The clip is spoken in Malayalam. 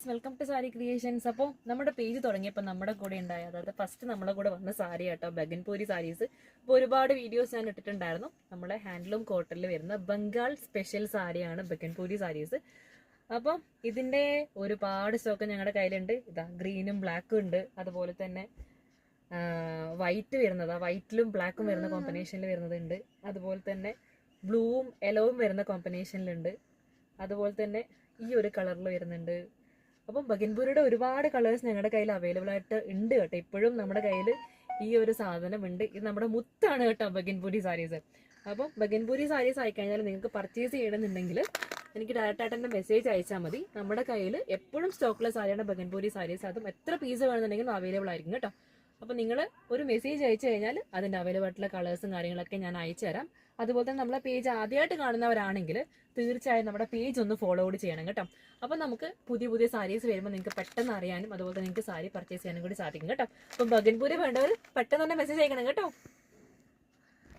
Welcome to sari creations. അപ്പോൾ നമ്മുടെ പേജ് തുടങ്ങിയപ്പോൾ നമ്മുടെ കൂടെ ഉണ്ടായ അതായത് ഫസ്റ്റ് നമ്മളെ കൂടെ വന്ന സാരി കേട്ടോ ബഗൻപൂരി സാരീസ്. അപ്പോൾ ഒരുപാട് വീഡിയോസ് ഞാൻ ഇട്ടിട്ടുണ്ടായിരുന്നു. നമ്മളെ ഹാൻഡ്ലൂം കോട്ടണിൽ വരുന്ന ബംഗാൾ സ്പെഷ്യൽ സാരിയാണ് ബഗൻപൂരി സാരീസ്. അപ്പം ഇതിന്റെ ഒരുപാട് സ്റ്റോക്ക് ഞങ്ങളുടെ കയ്യിലുണ്ട്. ഇതാ ഗ്രീനും ബ്ലാക്കും ഉണ്ട്, അതുപോലെ തന്നെ വൈറ്റ് വരുന്നത് വൈറ്റിലും ബ്ലാക്കും വരുന്ന കോമ്പിനേഷനിൽ വരുന്നതുണ്ട്, അതുപോലെ തന്നെ ബ്ലൂവും യെലോവും വരുന്ന കോമ്പിനേഷനിലുണ്ട്, അതുപോലെ തന്നെ ഈ ഒരു കളറിൽ വരുന്നുണ്ട്. അപ്പം ബഗൻപൂരിയുടെ ഒരുപാട് കളേഴ്സ് ഞങ്ങളുടെ കയ്യിൽ അവൈലബിൾ ആയിട്ട് ഉണ്ട് കേട്ടോ. ഇപ്പോഴും നമ്മുടെ കയ്യിൽ ഈ ഒരു സാധനം ഉണ്ട്. ഇത് നമ്മുടെ മുത്താണ് കേട്ടോ ബഗൻപൂരി സാരീസ്. അപ്പം ബഗൻപൂരി സാരീസ് ആയിക്കഴിഞ്ഞാൽ നിങ്ങൾക്ക് പർച്ചേസ് ചെയ്യണമെന്നുണ്ടെങ്കിൽ എനിക്ക് ഡയറക്റ്റ് ആയിട്ട് തന്നെ മെസ്സേജ് അയച്ചാൽ മതി. നമ്മുടെ കയ്യിൽ എപ്പോഴും സ്റ്റോക്കുള്ള സാരിയാണ് ബഗൻപൂരി സാരീസ്. അതും എത്ര പീസ് വേണമെന്നുണ്ടെങ്കിലും അവൈലബിൾ ആയിരിക്കും കേട്ടോ. അപ്പം നിങ്ങൾ ഒരു മെസ്സേജ് അയച്ചു കഴിഞ്ഞാൽ അതിൻ്റെ അവൈലബിൾ ആയിട്ടുള്ള കളേഴ്സും കാര്യങ്ങളൊക്കെ ഞാൻ അയച്ചു തരാം. അതുപോലെ തന്നെ നമ്മളെ പേജ് ആദ്യമായിട്ട് കാണുന്നവരാണെങ്കിൽ തീർച്ചയായും നമ്മുടെ പേജ് ഒന്ന് ഫോളോ ചെയ്യണം കേട്ടോ. അപ്പം നമുക്ക് പുതിയ പുതിയ സാരീസ് വരുമ്പോൾ നിങ്ങൾക്ക് പെട്ടെന്ന് അറിയാനും അതുപോലെ തന്നെ നിങ്ങൾക്ക് സാരി പർച്ചേസ് ചെയ്യാനും കൂടി സാധിക്കും കേട്ടോ. അപ്പം ബഗൻപൂരി വേണ്ടവർ പെട്ടെന്ന് തന്നെ മെസ്സേജ് അയക്കണം കേട്ടോ.